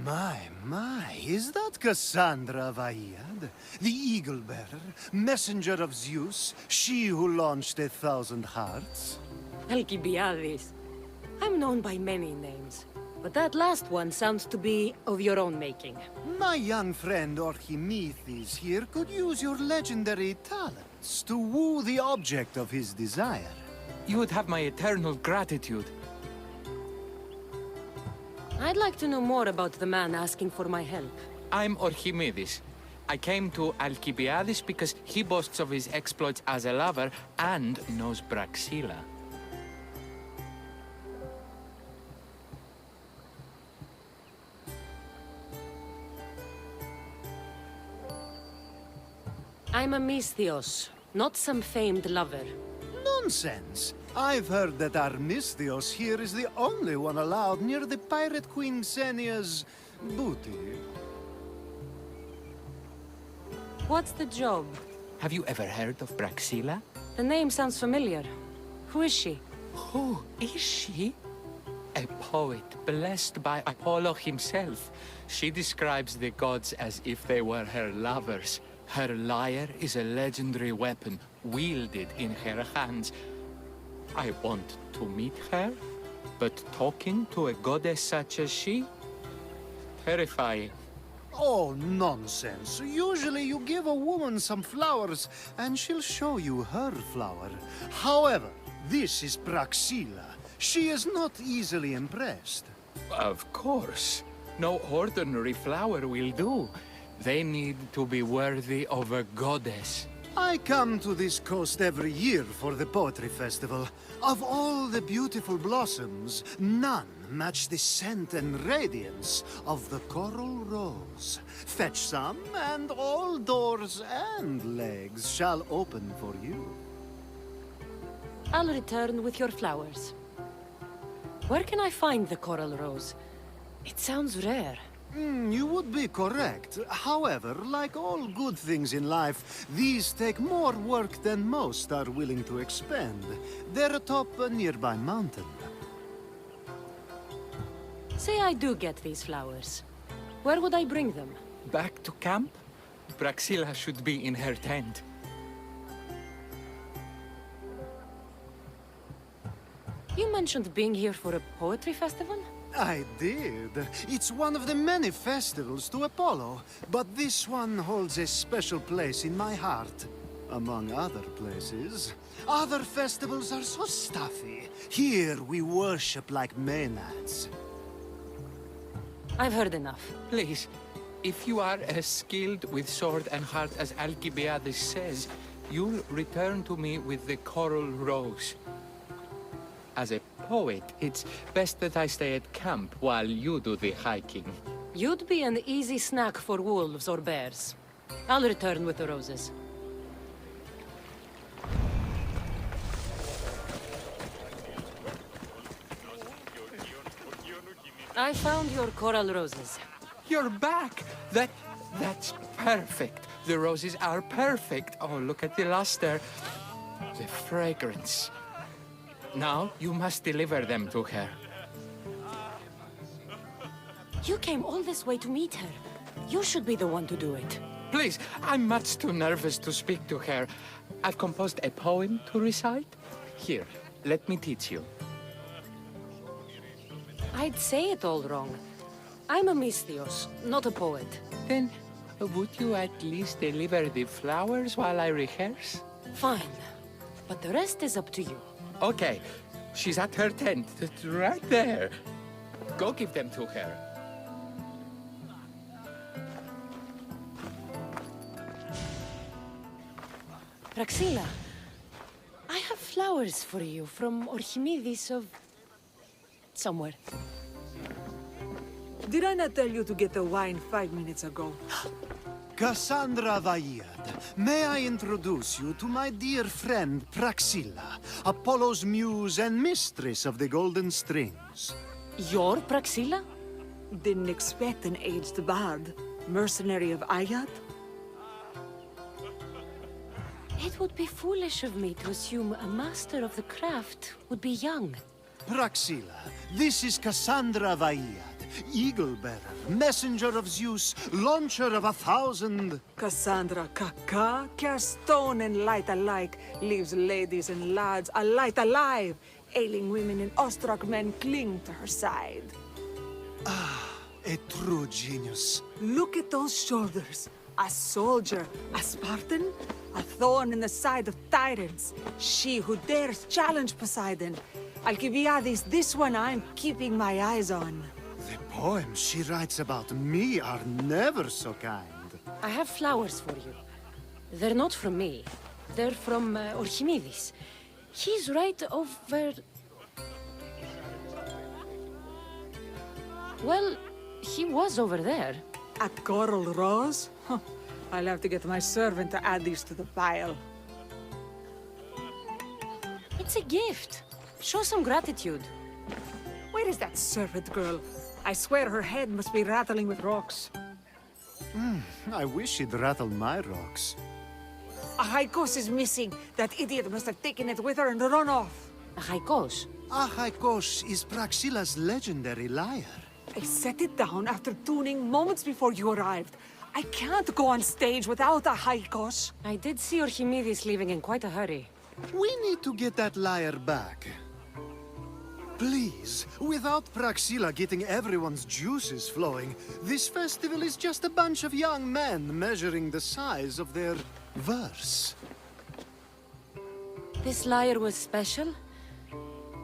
My, is that Cassandra Vaiad, the Eagle-Bearer, messenger of Zeus, she who launched 1,000 hearts? Alcibiades. I'm known by many names, but that last one sounds to be of your own making. My young friend Archimedes here could use your legendary talents to woo the object of his desire. You would have my eternal gratitude. I'd like to know more about the man asking for my help. I'm Archimedes. I came to Alcibiades because he boasts of his exploits as a lover and knows Braxilla. I'm a Misthios, not some famed lover. Nonsense! I've heard that our Misthios here is the only one allowed near the pirate queen Xenia's booty. What's the job? Have you ever heard of Braxilla? The name sounds familiar. Who is she? Who is she? A poet blessed by Apollo himself. She describes the gods as if they were her lovers. Her lyre is a legendary weapon, wielded in her hands. I want to meet her, but talking to a goddess such as she? Terrifying. Oh, nonsense. Usually you give a woman some flowers, and she'll show you her flower. However, this is Praxilla. She is not easily impressed. Of course. No ordinary flower will do. They need to be worthy of a goddess. I come to this coast every year for the Poetry Festival. Of all the beautiful blossoms, none match the scent and radiance of the coral rose. Fetch some, and all doors and legs shall open for you. I'll return with your flowers. Where can I find the coral rose? It sounds rare. You would be correct. However, like all good things in life, these take more work than most are willing to expend. They're atop a nearby mountain. Say I do get these flowers. Where would I bring them? Back to camp? Braxilla should be in her tent. You mentioned being here for a poetry festival? I did. It's one of the many festivals to Apollo, but this one holds a special place in my heart, among other places. Other festivals are so stuffy. Here we worship like Maenads. I've heard enough. Please, if you are as skilled with sword and heart as Alcibiades says, you'll return to me with the coral rose. As a poet, it's best that I stay at camp while you do the hiking. You'd be an easy snack for wolves or bears. I'll return with the roses. I found your coral roses. You're back! That's perfect. The roses are perfect. Oh, look at the luster. The fragrance. Now, you must deliver them to her. You came all this way to meet her. You should be the one to do it. Please, I'm much too nervous to speak to her. I've composed a poem to recite. Here, let me teach you. I'd say it all wrong. I'm a Misthios, not a poet. Then, would you at least deliver the flowers while I rehearse? Fine. But the rest is up to you. Okay, she's at her tent, right there. Go give them to her. Praxilla, I have flowers for you from Archimedes of... somewhere. Did I not tell you to get the wine 5 minutes ago? Cassandra Vaiad, may I introduce you to my dear friend Praxilla, Apollo's muse and mistress of the golden strings. You're Praxilla? Didn't expect an aged bard. Mercenary of Ayat? It would be foolish of me to assume a master of the craft would be young. Praxilla, this is Cassandra Vaiad, eagle-bearer, messenger of Zeus, launcher of 1,000... Cassandra Kaka, cast stone and light alike, leaves ladies and lads alight alive. Ailing women and awestruck men cling to her side. A true genius. Look at those shoulders. A soldier, a Spartan, a thorn in the side of tyrants. She who dares challenge Poseidon. Alcibiades, this one I'm keeping my eyes on. The poems she writes about me are never so kind. I have flowers for you. They're not from me. They're from Archimedes. He's right over... Well, he was over there. A coral rose? Huh. I'll have to get my servant to add these to the pile. It's a gift. Show some gratitude. Where is that servant girl? I swear her head must be rattling with rocks. I wish she'd rattle my rocks. A Haikos is missing. That idiot must have taken it with her and run off. A haikos. Achaikos is Praxila's legendary lyre. I set it down after tuning moments before you arrived. I can't go on stage without a Haikos. I did see Archimedes leaving in quite a hurry. We need to get that lyre back. Please, without Praxila getting everyone's juices flowing, this festival is just a bunch of young men measuring the size of their verse. This lyre was special.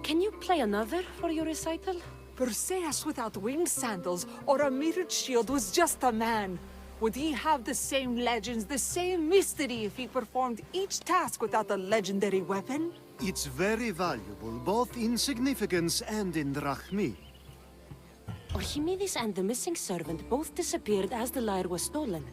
Can you play another for your recital? Perseus without winged sandals or a mirrored shield was just a man. Would he have the same legends, the same mystery if he performed each task without a legendary weapon? It's very valuable, both in significance and in drachmi. Archimedes and the missing servant both disappeared as the lyre was stolen.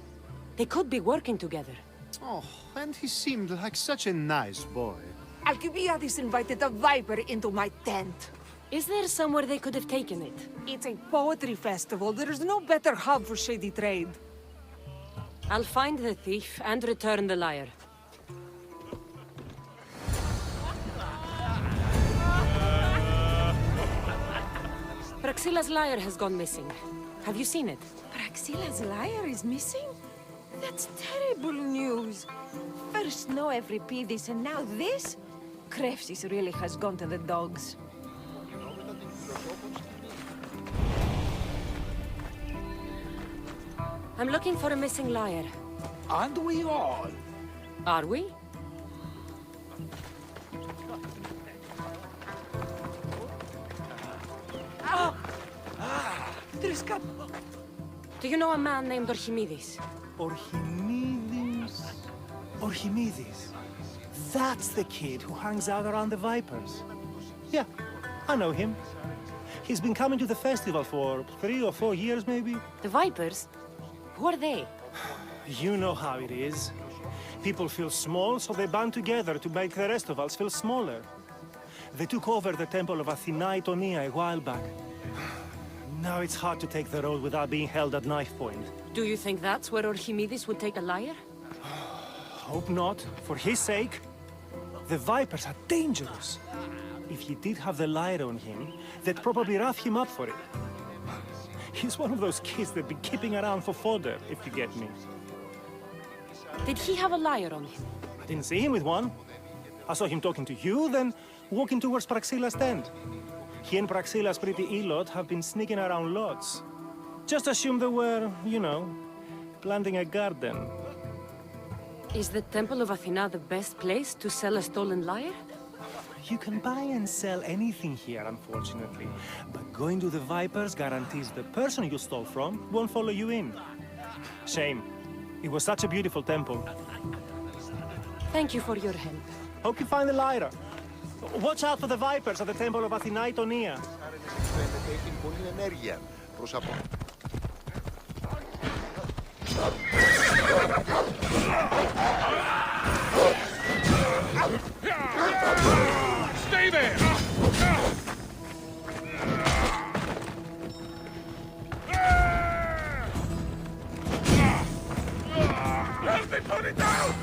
They could be working together. Oh, and he seemed like such a nice boy. Alcibiades invited a viper into my tent. Is there somewhere they could have taken it? It's a poetry festival. There's no better hub for shady trade. I'll find the thief and return the lyre. Praxila's lyre has gone missing. Have you seen it? Praxila's lyre is missing? That's terrible news. First no Euripides and now this? Krefsis really has gone to the dogs. I'm looking for a missing lyre. And we all. Are we? Do you know a man named Archimedes? Archimedes. Archimedes. That's the kid who hangs out around the Vipers. Yeah, I know him. He's been coming to the festival for 3 or 4 years, maybe. The Vipers? Who are they? You know how it is. People feel small, so they band together to make the rest of us feel smaller. They took over the temple of Athena Itonia a while back. Now it's hard to take the road without being held at knife point. Do you think that's where Archimedes would take a lyre? Hope not. For his sake. The Vipers are dangerous. If he did have the lyre on him, they'd probably rough him up for it. He's one of those kids they'd be keeping around for fodder, if you get me. Did he have a lyre on him? I didn't see him with one. I saw him talking to you, then walking towards Praxila's tent. He and Praxila's pretty Elot have been sneaking around lots. Just assume they were, you know, planting a garden. Is the Temple of Athena the best place to sell a stolen lyre? You can buy and sell anything here, unfortunately. But going to the Vipers guarantees the person you stole from won't follow you in. Shame. It was such a beautiful temple. Thank you for your help. Hope you find the lyre. Watch out for the Vipers at the temple of Athena Itonia. Έχει πολλή ενέργεια προς από... Stay there! Help me put it down!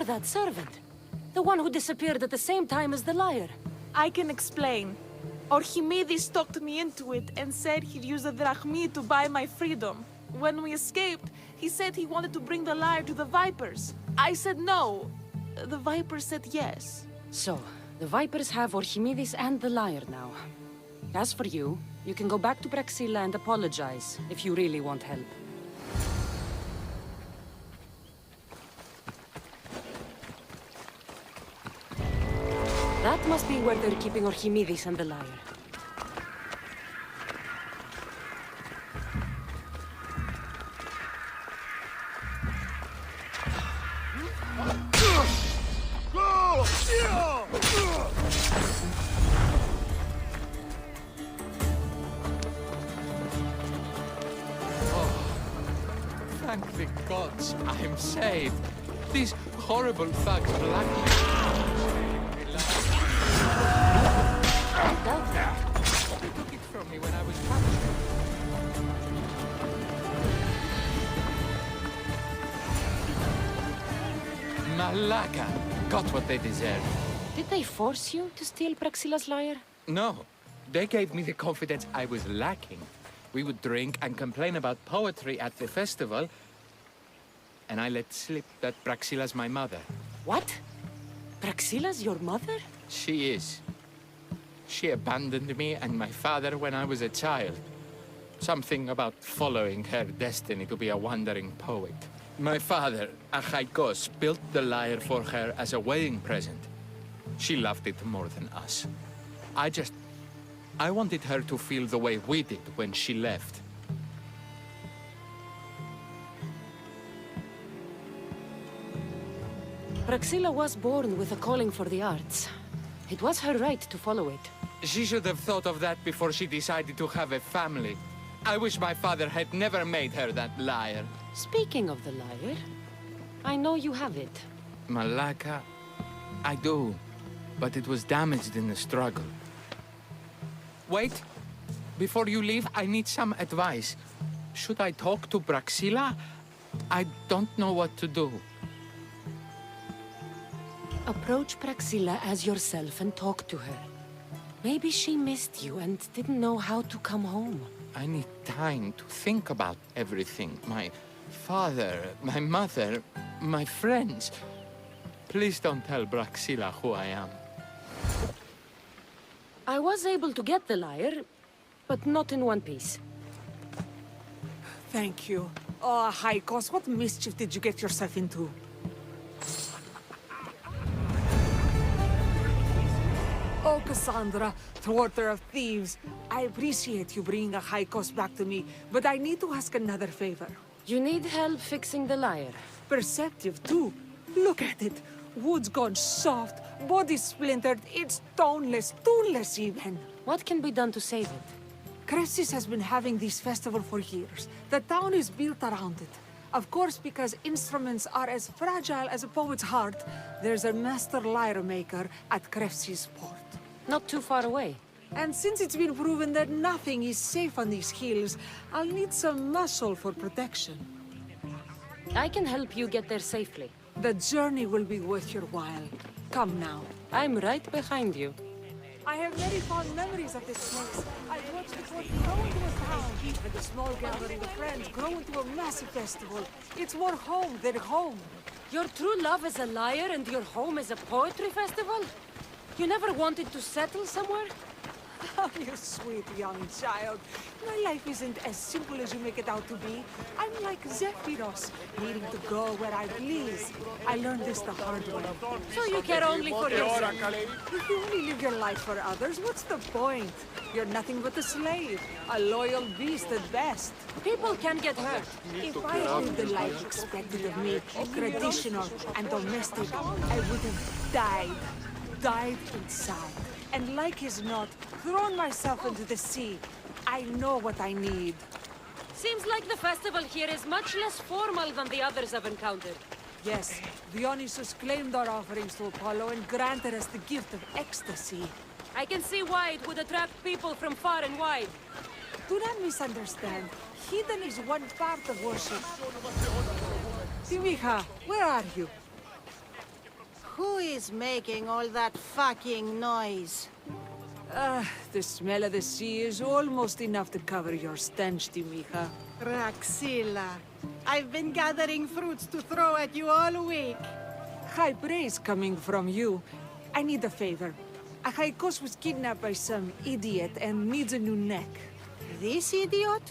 You're that servant. The one who disappeared at the same time as the liar. I can explain. Archimedes talked me into it and said he'd use the drachmi to buy my freedom. When we escaped, he said he wanted to bring the lyre to the Vipers. I said no. The Vipers said yes. So, the Vipers have Archimedes and the liar now. As for you, you can go back to Praxilla and apologize if you really want help. That must be where they're keeping Archimedes and the liar. Thank the gods, I'm saved. These horrible thugs blackmail. They took it from me when I was captured. Malaka got what they deserved. Did they force you to steal Praxilla's lyre? No, they gave me the confidence I was lacking. We would drink and complain about poetry at the festival, and I let slip that Praxilla's my mother. What? Praxilla's your mother? She is. She abandoned me and my father when I was a child. Something about following her destiny to be a wandering poet. My father, Achaikos, built the lyre for her as a wedding present. She loved it more than us. I wanted her to feel the way we did when she left. Praxilla was born with a calling for the arts. It was her right to follow it. She should have thought of that before she decided to have a family. I wish my father had never made her that lyre. Speaking of the lyre, I know you have it. Malaka, I do, but it was damaged in the struggle. Wait, before you leave, I need some advice. Should I talk to Praxilla? I don't know what to do. Approach Praxilla as yourself and talk to her. Maybe she missed you and didn't know how to come home. I need time to think about everything. My father, my mother, my friends. Please don't tell Praxilla who I am. I was able to get the lyre, but not in one piece. Thank you. Oh, Haikos, what mischief did you get yourself into? Oh, Cassandra, thwarter of thieves. I appreciate you bringing a Haikos back to me, but I need to ask another favor. You need help fixing the lyre. Perceptive, too. Look at it. Wood's gone soft, body splintered, it's toneless, tuneless even. What can be done to save it? Cressis has been having this festival for years. The town is built around it. Of course, because instruments are as fragile as a poet's heart, there's a master lyre maker at Cressis port. Not too far away. And since it's been proven that nothing is safe on these hills, I'll need some muscle for protection. I can help you get there safely. The journey will be worth your while. Come now. I'm right behind you. I have very fond memories of this place. I've watched the fort grow into a town, and a small gathering of friends grow into a massive festival. It's more home than home. Your true love is a lyre and your home is a poetry festival? You never wanted to settle somewhere? Oh, you sweet young child. My life isn't as simple as you make it out to be. I'm like Zephyros, needing to go where I please. I learned this the hard way. So you care only for yourself? If you only live your life for others, what's the point? You're nothing but a slave, a loyal beast at best. People can get hurt. If I had lived the life expected of me, traditional and domestic, I would have died inside. And like as not, thrown myself into the sea. I know what I need. Seems like the festival here is much less formal than the others I've encountered. Yes, Dionysus claimed our offerings to Apollo and granted us the gift of ecstasy. I can see why it would attract people from far and wide. Do not misunderstand. Heathen is one part of worship. Timiha, where are you? Who is making all that fucking noise? The smell of the sea is almost enough to cover your stench, Timija. Praxilla, I've been gathering fruits to throw at you all week. High praise coming from you. I need a favor. A Haikos was kidnapped by some idiot and needs a new neck. This idiot?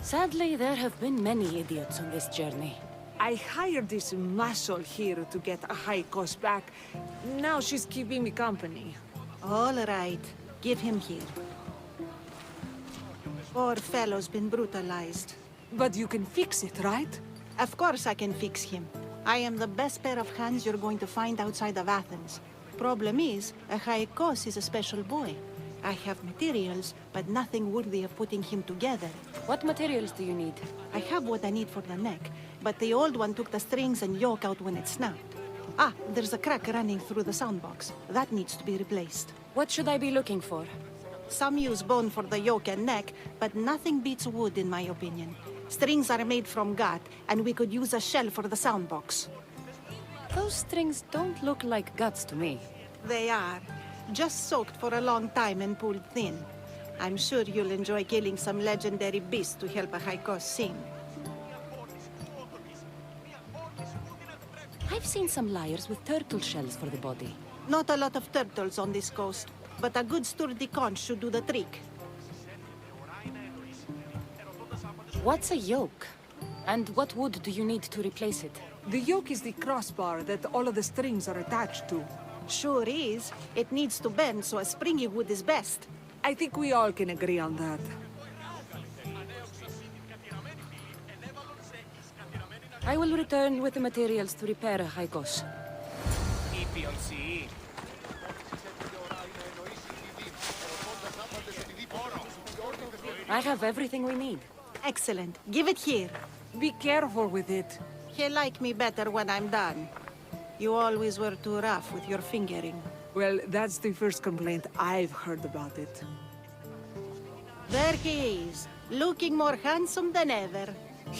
Sadly, there have been many idiots on this journey. I hired this muscle here to get a Haikos back. Now she's keeping me company. All right, give him here. Poor fellow's been brutalized. But you can fix it, right? Of course I can fix him. I am the best pair of hands you're going to find outside of Athens. Problem is, a Haikos is a special boy. I have materials, but nothing worthy of putting him together. What materials do you need? I have what I need for the neck, but the old one took the strings and yoke out when it snapped. Ah, there's a crack running through the soundbox. That needs to be replaced. What should I be looking for? Some use bone for the yoke and neck, but nothing beats wood in my opinion. Strings are made from gut, and we could use a shell for the soundbox. Those strings don't look like guts to me. They are. Just soaked for a long time and pulled thin. I'm sure you'll enjoy killing some legendary beast to help a Haikos sing. I've seen some lyres with turtle shells for the body. Not a lot of turtles on this coast, but a good sturdy conch should do the trick. What's a yoke? And what wood do you need to replace it? The yoke is the crossbar that all of the strings are attached to. Sure is. It needs to bend, so a springy wood is best. I think we all can agree on that. I will return with the materials to repair a Haikos. I have everything we need. Excellent. Give it here. Be careful with it. He'll like me better when I'm done. You always were too rough with your fingering. Well, that's the first complaint I've heard about it. There he is, looking more handsome than ever.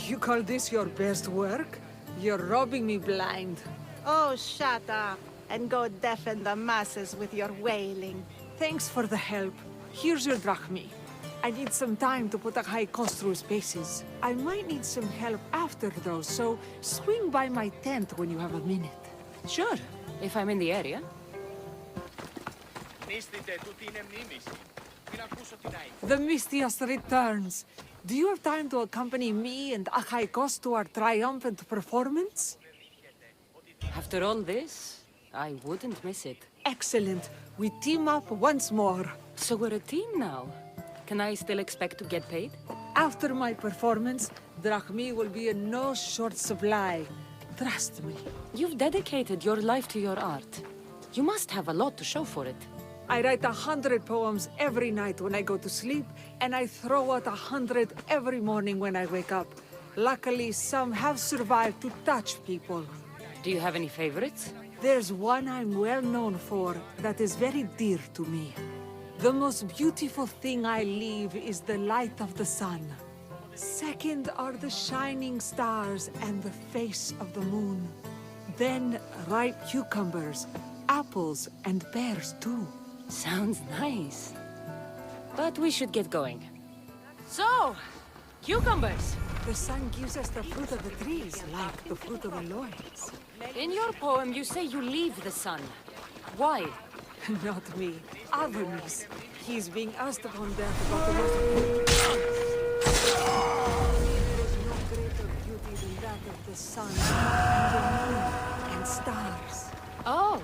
You call this your best work? You're robbing me blind. Oh, shut up, and go deafen the masses with your wailing. Thanks for the help. Here's your drachmi. I need some time to put a Haikos through his paces. I might need some help after though, so swing by my tent when you have a minute. Sure, if I'm in the area. The Mistias returns. Do you have time to accompany me and Achaikos to our triumphant performance? After all this, I wouldn't miss it. Excellent. We team up once more. So we're a team now. Can I still expect to get paid? After my performance, drachmi will be in no short supply. Trust me. You've dedicated your life to your art. You must have a lot to show for it. I write 100 poems every night when I go to sleep, and I throw out 100 every morning when I wake up. Luckily, some have survived to touch people. Do you have any favorites? There's one I'm well known for that is very dear to me. The most beautiful thing I leave is the light of the sun. Second are the shining stars and the face of the moon. Then ripe cucumbers, apples, and pears too. Sounds nice. But we should get going. So, cucumbers! The sun gives us the fruit of the trees, like the fruit of the loins. In your poem, you say you leave the sun. Why? Not me. Adonis. He's being asked upon death about the most important things. There is no greater beauty than that of the sun, and the moon, and stars. Oh!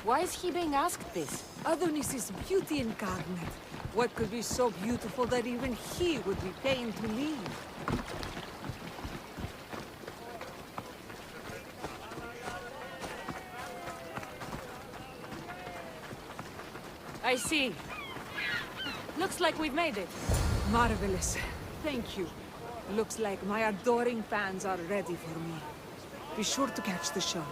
Why is he being asked this? Adonis is beauty incarnate. What could be so beautiful that even he would be pained to leave? I see. Looks like we've made it. Marvelous. Thank you. Looks like my adoring fans are ready for me. Be sure to catch the show.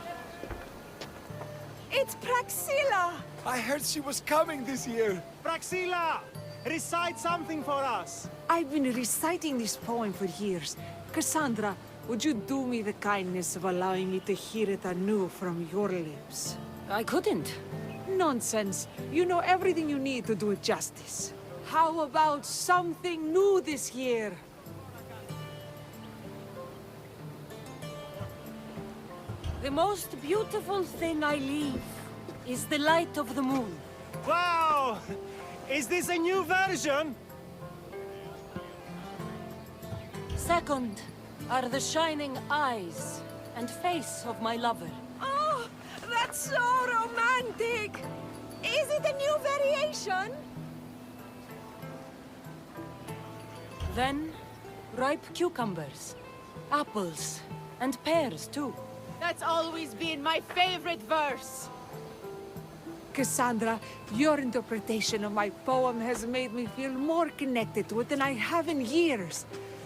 It's Praxilla! I heard she was coming this year. Praxilla! Recite something for us. I've been reciting this poem for years. Cassandra, would you do me the kindness of allowing me to hear it anew from your lips? I couldn't. Nonsense. You know everything you need to do it justice. How about something new this year? The most beautiful thing I leave is the light of the moon. Wow! Is this a new version? Second are the shining eyes and face of my lover. Oh, that's so romantic! Is it a new variation? Then, ripe cucumbers, apples, and pears too. That's always been my favorite verse. Cassandra, your interpretation of my poem has made me feel more connected to it than I have in years.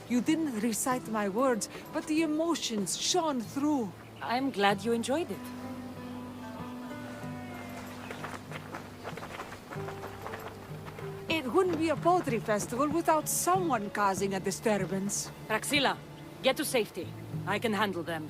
You didn't recite my words, but the emotions shone through. I'm glad you enjoyed it. It wouldn't be a poetry festival without someone causing a disturbance. Praxila, get to safety. I can handle them.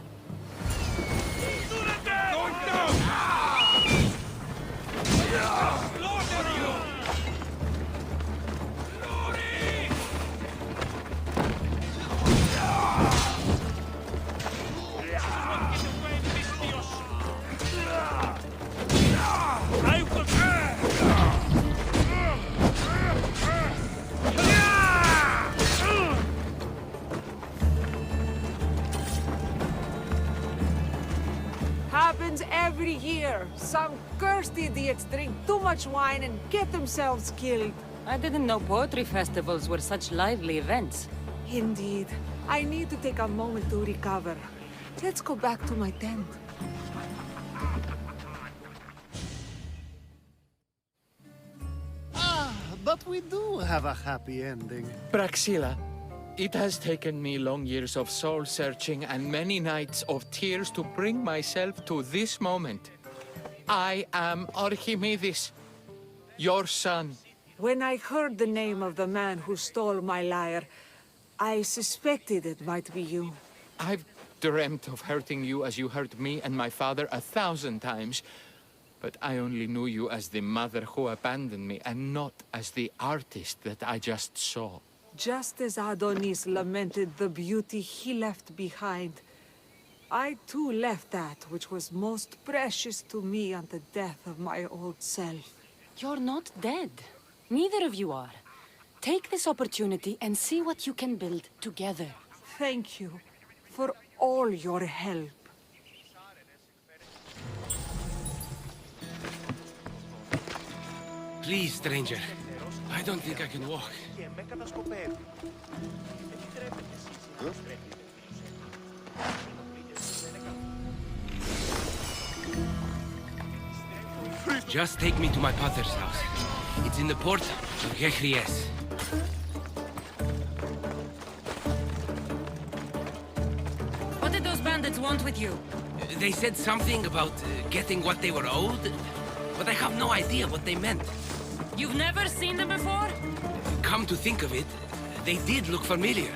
Happens every year. Some cursed idiots drink too much wine and get themselves killed. I didn't know poetry festivals were such lively events. Indeed. I need to take a moment to recover. Let's go back to my tent. But we do have a happy ending. Praxila, it has taken me long years of soul-searching and many nights of tears to bring myself to this moment. I am Archimedes, your son. When I heard the name of the man who stole my lyre, I suspected it might be you. I've dreamt of hurting you as you hurt me and my father 1,000 times. But I only knew you as the mother who abandoned me, and not as the artist that I just saw. Just as Adonis lamented the beauty he left behind, I too left that which was most precious to me on the death of my old self. You're not dead. Neither of you are. Take this opportunity and see what you can build together. Thank you for all your help. Please, stranger. I don't think I can walk. Just take me to my father's house. It's in the port of Gechries. What did those bandits want with you? They said something about getting what they were owed, but I have no idea what they meant. You've never seen them before? Come to think of it, they did look familiar.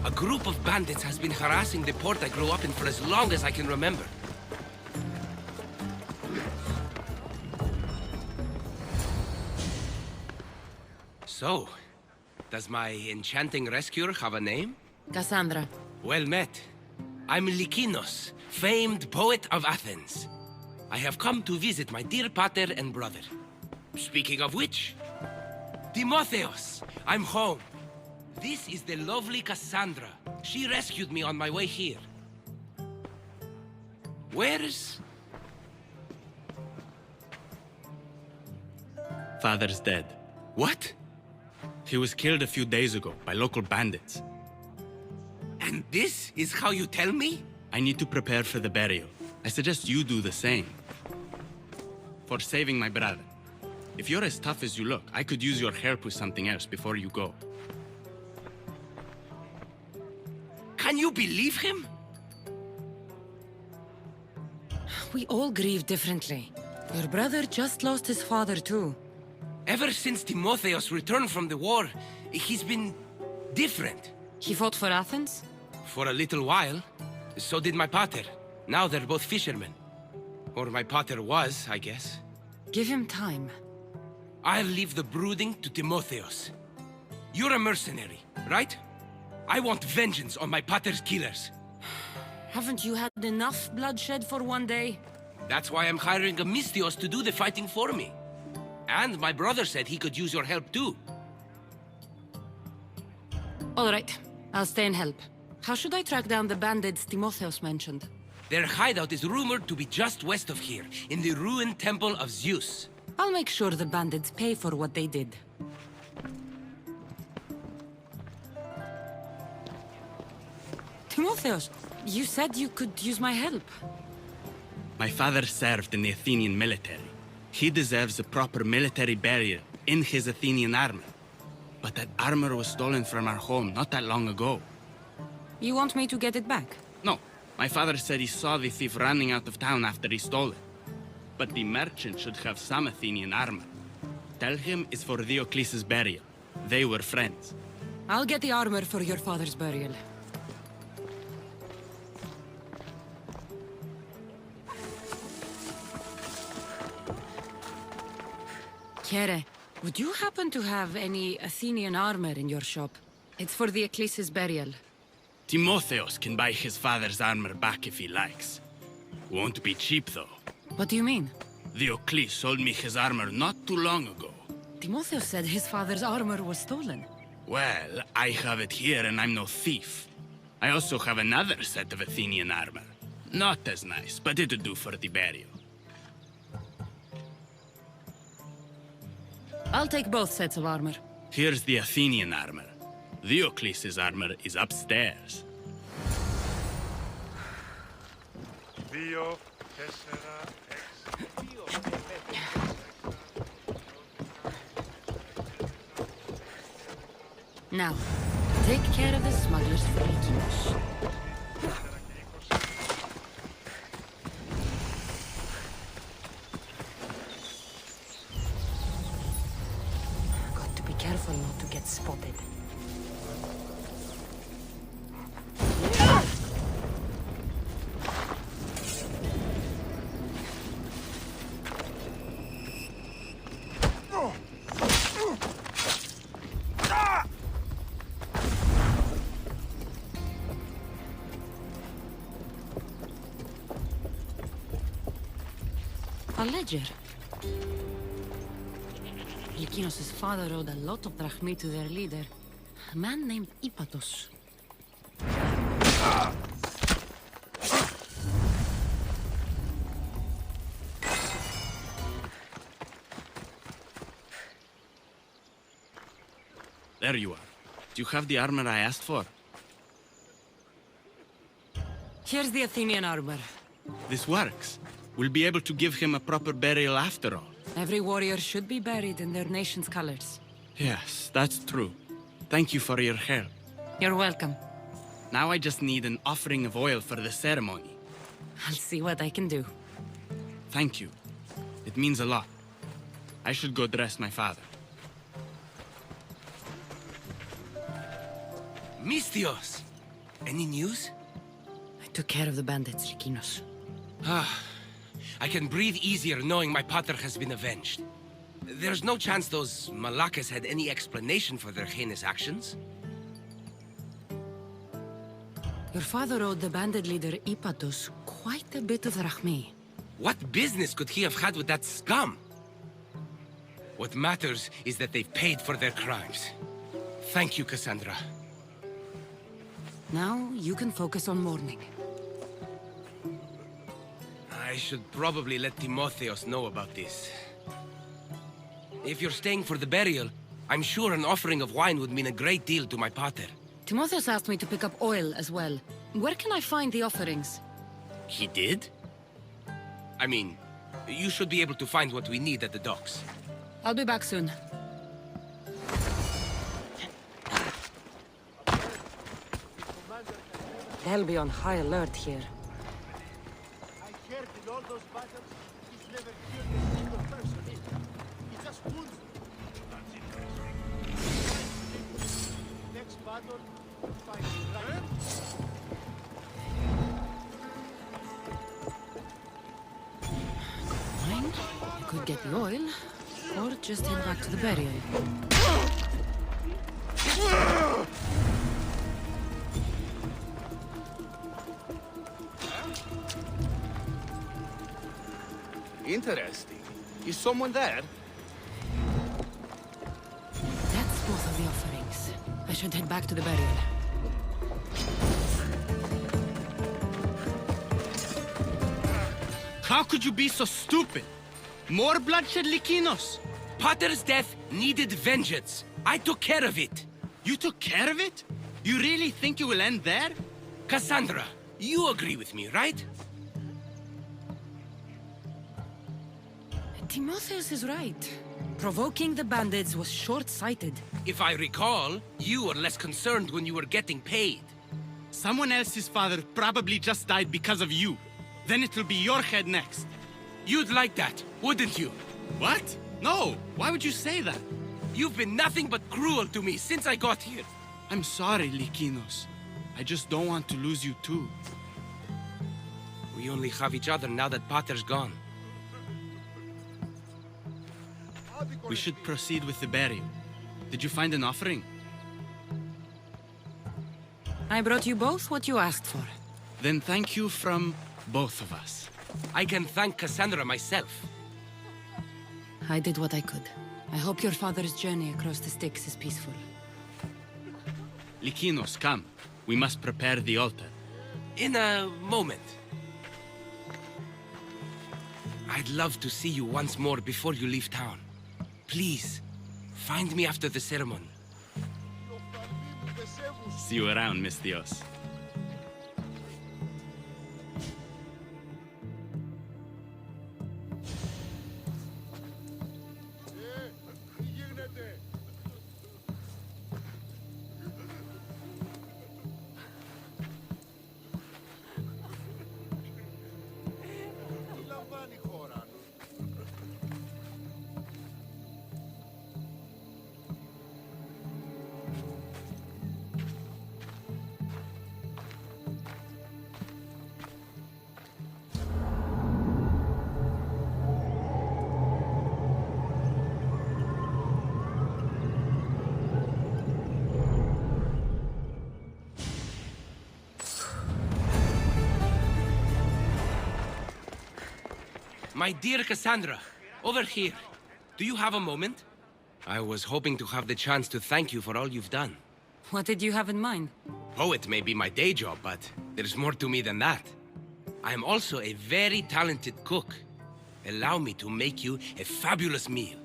A group of bandits has been harassing the port I grew up in for as long as I can remember. So, does my enchanting rescuer have a name? Cassandra. Well met. I'm Lykinos, famed poet of Athens. I have come to visit my dear pater and brother. Speaking of which, Timotheos, I'm home. This is the lovely Cassandra. She rescued me on my way here. Where's... Father's dead. What? He was killed a few days ago by local bandits. And this is how you tell me? I need to prepare for the burial. I suggest you do the same. For saving my brother. If you're as tough as you look, I could use your help with something else before you go. Can you believe him? We all grieve differently. Your brother just lost his father too. Ever since Timotheos returned from the war, he's been different. He fought for Athens? For a little while. So did my pater. Now they're both fishermen. Or my pater was, I guess. Give him time. I'll leave the brooding to Timotheos. You're a mercenary, right? I want vengeance on my pater's killers. Haven't you had enough bloodshed for one day? That's why I'm hiring a Misthios to do the fighting for me. And my brother said he could use your help too. All right, I'll stay and help. How should I track down the bandits Timotheos mentioned? Their hideout is rumored to be just west of here, in the ruined temple of Zeus. I'll make sure the bandits pay for what they did. Timotheos, you said you could use my help. My father served in the Athenian military. He deserves a proper military burial in his Athenian armor. But that armor was stolen from our home not that long ago. You want me to get it back? No. My father said he saw the thief running out of town after he stole it. But the merchant should have some Athenian armor. Tell him it's for Diocles' burial. They were friends. I'll get the armor for your father's burial. Kere, would you happen to have any Athenian armor in your shop? It's for Diocles' burial. Timotheos can buy his father's armor back if he likes. Won't be cheap, though. What do you mean? Diocles sold me his armor not too long ago. Timotheos said his father's armor was stolen. Well, I have it here and I'm no thief. I also have another set of Athenian armor. Not as nice, but it'll do for the burial. I'll take both sets of armor. Here's the Athenian armor. Diocles' armor is upstairs. Now, take care of the smugglers for Lykinos. Got to be careful not to get spotted. A ledger. Lykinos' father owed a lot of drachmi to their leader, a man named Ipatos. There you are. Do you have the armor I asked for? Here's the Athenian armor. This works. We'll be able to give him a proper burial after all. Every warrior should be buried in their nation's colors. Yes, that's true. Thank you for your help. You're welcome. Now I just need an offering of oil for the ceremony. I'll see what I can do. Thank you. It means a lot. I should go dress my father. Misthios! Any news? I took care of the bandits, Lykinos. I can breathe easier knowing my pater has been avenged. There's no chance those Malakas had any explanation for their heinous actions. Your father owed the bandit leader Ipatos quite a bit of drachmi. What business could he have had with that scum? What matters is that they've paid for their crimes. Thank you, Cassandra. Now you can focus on mourning. I should probably let Timotheos know about this. If you're staying for the burial, I'm sure an offering of wine would mean a great deal to my pater. Timotheos asked me to pick up oil as well. Where can I find the offerings? He did? I mean, you should be able to find what we need at the docks. I'll be back soon. They'll be on high alert here. I heard in all those battles, he's never killed a single person. He just wounds them. That's interesting. Next battle, fight right. the oil, or just head back to the burial. Interesting. Is someone there? That's both of the offerings. I should head back to the burial. How could you be so stupid? More bloodshed, Likinos? Potter's death needed vengeance. I took care of it. You took care of it? You really think it will end there? Cassandra, you agree with me, right? Timotheus is right. Provoking the bandits was short-sighted. If I recall, you were less concerned when you were getting paid. Someone else's father probably just died because of you. Then it'll be your head next. You'd like that, wouldn't you? What? No, why would you say that? You've been nothing but cruel to me since I got here. I'm sorry, Likinos. I just don't want to lose you too. We only have each other now that Potter's gone. We should proceed with the burial. Did you find an offering? I brought you both what you asked for. Then thank you from both of us. I can thank Cassandra myself. I did what I could. I hope your father's journey across the Styx is peaceful. Likinos, come. We must prepare the altar. In a moment. I'd love to see you once more before you leave town. Please, find me after the ceremony. See you around, Miss Dios. My dear Cassandra, over here. Do you have a moment? I was hoping to have the chance to thank you for all you've done. What did you have in mind? Poet may be my day job, but there's more to me than that. I am also a very talented cook. Allow me to make you a fabulous meal.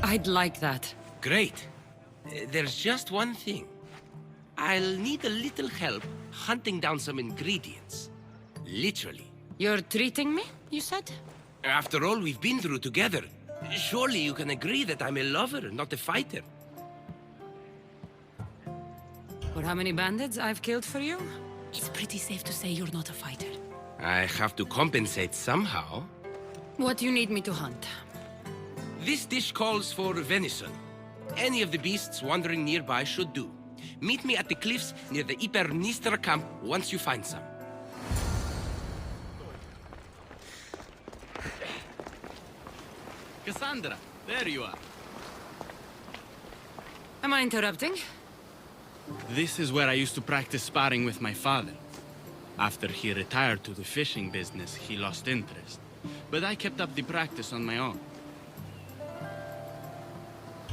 I'd like that. Great. There's just one thing. I'll need a little help hunting down some ingredients. Literally. You're treating me, you said? After all we've been through together, surely you can agree that I'm a lover, not a fighter. For how many bandits I've killed for you? It's pretty safe to say you're not a fighter. I have to compensate somehow. What do you need me to hunt? This dish calls for venison. Any of the beasts wandering nearby should do. Meet me at the cliffs near the Ipernistra camp once you find some. Cassandra, there you are. Am I interrupting? This is where I used to practice sparring with my father. After he retired to the fishing business, he lost interest. But I kept up the practice on my own.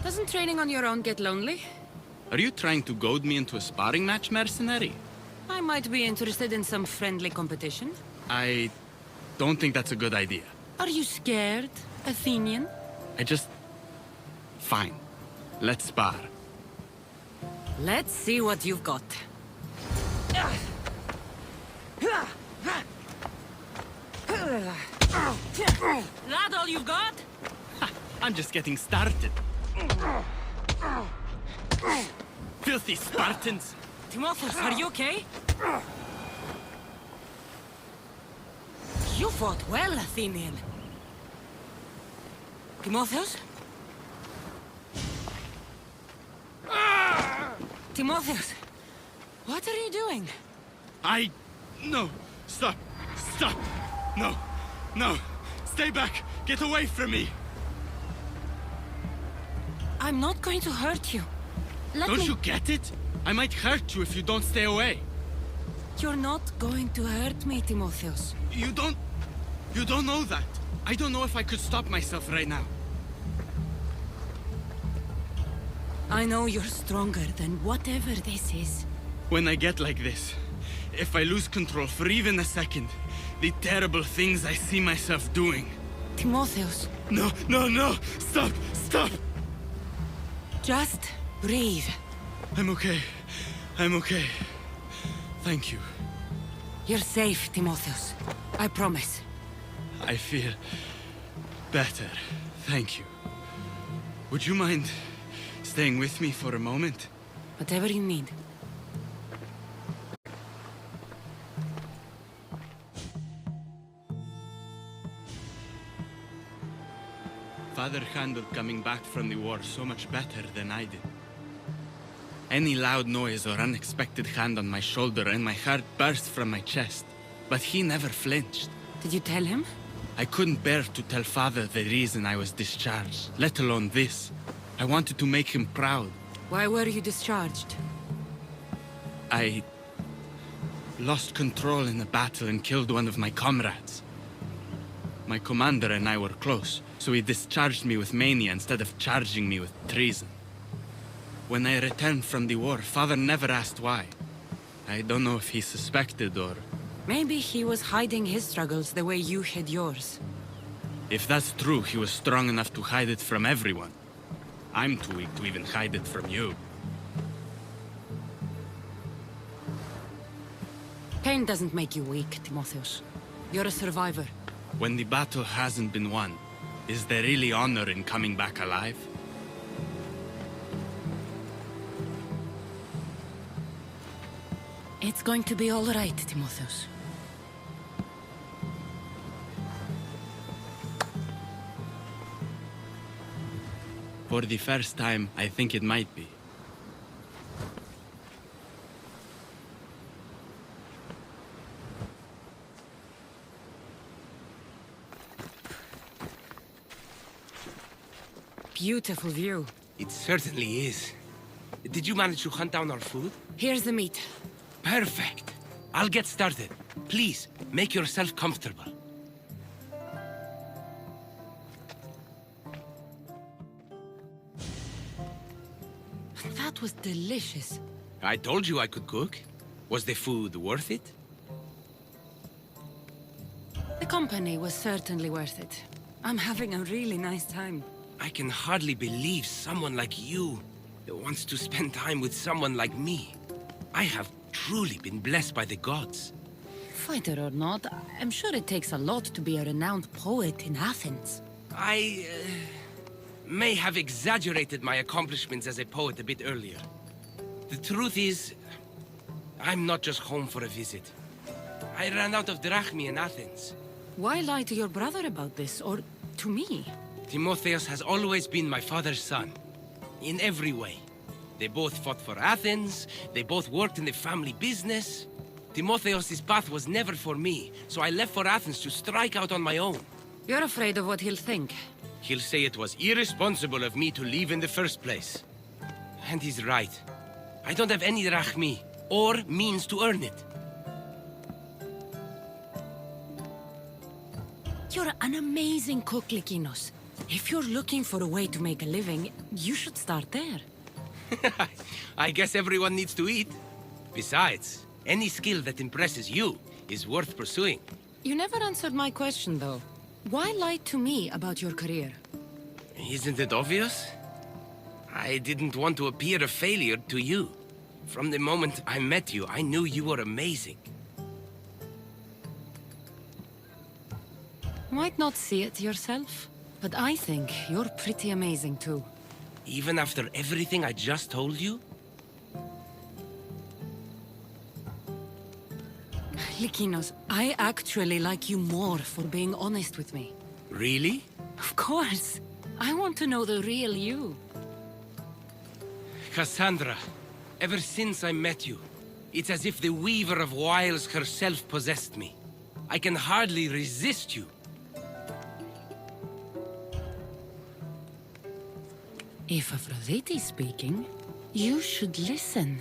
Doesn't training on your own get lonely? Are you trying to goad me into a sparring match, mercenary? I might be interested in some friendly competition. I don't think that's a good idea. Are you scared, Athenian? Fine. Let's spar. Let's see what you've got. That all you've got? I'm just getting started. Filthy Spartans! Timotheus, are you okay? You fought well, Athenian. Timotheus? Timotheus, what are you doing? No! Stop! Stop! No! No! Stay back! Get away from me! I'm not going to hurt you. Don't you get it? I might hurt you if you don't stay away. You're not going to hurt me, Timotheos. You don't know that. I don't know if I could stop myself right now. I know you're stronger than whatever this is. When I get like this, if I lose control for even a second, the terrible things I see myself doing. Timotheos. No, no, no! Stop! Stop! Just breathe. I'm okay. I'm okay. Thank you. You're safe, Timotheos. I promise. I feel better. Thank you. Would you mind staying with me for a moment? Whatever you need. Father handled coming back from the war so much better than I did. Any loud noise or unexpected hand on my shoulder and my heart burst from my chest. But he never flinched. Did you tell him? I couldn't bear to tell Father the reason I was discharged, let alone this. I wanted to make him proud. Why were you discharged? I lost control in a battle and killed one of my comrades. My commander and I were close, so he discharged me with mania instead of charging me with treason. When I returned from the war, Father never asked why. I don't know if he suspected or... Maybe he was hiding his struggles the way you hid yours. If that's true, he was strong enough to hide it from everyone. I'm too weak to even hide it from you. Pain doesn't make you weak, Timotheos. You're a survivor. When the battle hasn't been won, is there really honor in coming back alive? It's going to be all right, Timotheos. For the first time, I think it might be. Beautiful view. It certainly is. Did you manage to hunt down our food? Here's the meat. Perfect. I'll get started. Please, make yourself comfortable. That was delicious. I told you I could cook. Was the food worth it? The company was certainly worth it. I'm having a really nice time. I can hardly believe someone like you wants to spend time with someone like me. I have truly been blessed by the gods. Fighter or not, I'm sure it takes a lot to be a renowned poet in Athens. I may have exaggerated my accomplishments as a poet a bit earlier. The truth is, I'm not just home for a visit. I ran out of drachmi in Athens. Why lie to your brother about this, or to me? Timotheos has always been my father's son, in every way. They both fought for Athens, they both worked in the family business. Timotheos' path was never for me, so I left for Athens to strike out on my own. You're afraid of what he'll think. He'll say it was irresponsible of me to leave in the first place. And he's right. I don't have any drachmi, or means to earn it. You're an amazing cook, Likinos. If you're looking for a way to make a living, you should start there. I guess everyone needs to eat. Besides, any skill that impresses you is worth pursuing. You never answered my question, though. Why lie to me about your career? Isn't it obvious? I didn't want to appear a failure to you. From the moment I met you, I knew you were amazing. Might not see it yourself, but I think you're pretty amazing, too. Even after everything I just told you? Likinos, I actually like you more for being honest with me. Really? Of course. I want to know the real you. Cassandra, ever since I met you, it's as if the Weaver of Wiles herself possessed me. I can hardly resist you. If Aphrodite's speaking, you should listen.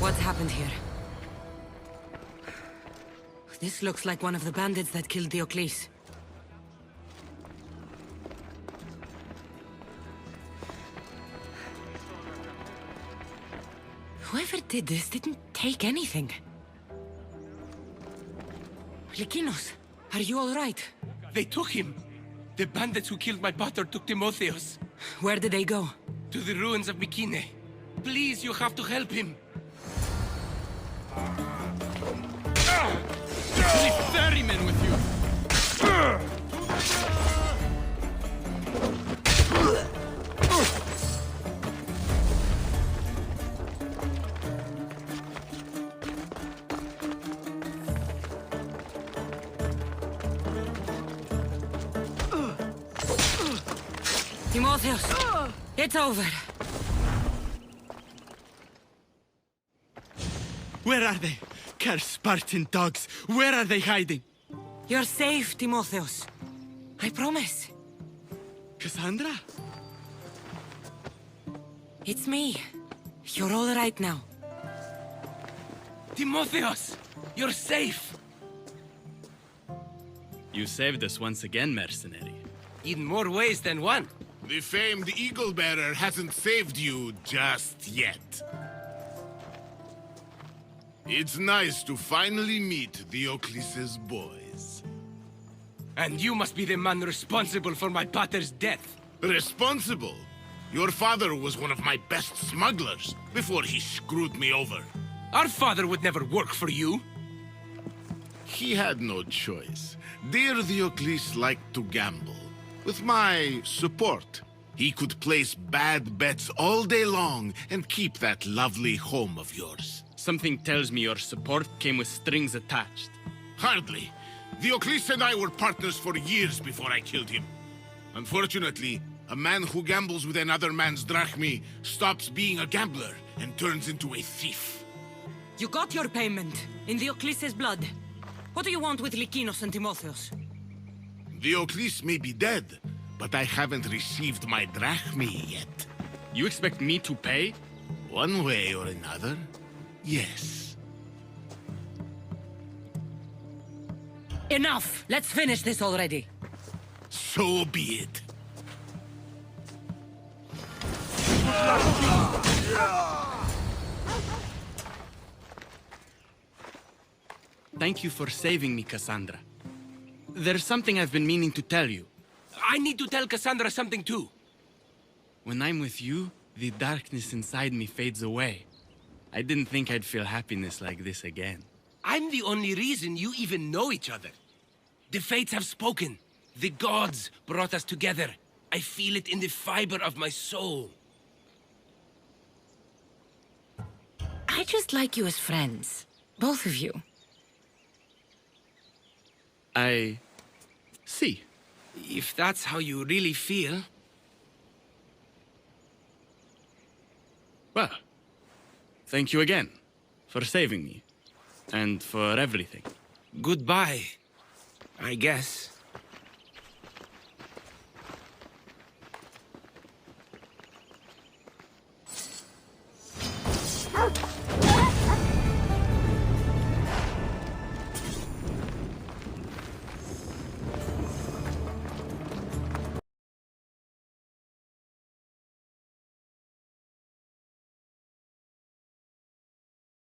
What's happened here? This looks like one of the bandits that killed Diocles. Whoever did this didn't take anything. Lykinos, are you all right? They took him. The bandits who killed my pater took Timotheus. Where did they go? To the ruins of Mykine. Please, you have to help him. Only 30 men with you! Timotheus, it's over. Where are they? Cursed Spartan dogs! Where are they hiding? You're safe, Timotheus. I promise. Cassandra? It's me. You're all right now. Timotheus, you're safe. You saved us once again, mercenary. In more ways than one. The famed Eagle Bearer hasn't saved you just yet. It's nice to finally meet Diocles' boys. And you must be the man responsible for my pater's death. Responsible? Your father was one of my best smugglers before he screwed me over. Our father would never work for you. He had no choice. Dear Diocles liked to gamble. With my support, he could place bad bets all day long and keep that lovely home of yours. Something tells me your support came with strings attached. Hardly. Diocles and I were partners for years before I killed him. Unfortunately, a man who gambles with another man's drachmi stops being a gambler and turns into a thief. You got your payment, in Diocles' blood. What do you want with Lykinos and Timotheus? Diocles may be dead, but I haven't received my drachmi yet. You expect me to pay? One way or another, yes. Enough! Let's finish this already. So be it. Thank you for saving me, Cassandra. There's something I've been meaning to tell you. I need to tell Cassandra something too. When I'm with you, the darkness inside me fades away. I didn't think I'd feel happiness like this again. I'm the only reason you even know each other. The fates have spoken. The gods brought us together. I feel it in the fiber of my soul. I just like you as friends. Both of you. I see. If that's how you really feel... Well, thank you again for saving me. And for everything. Goodbye, I guess.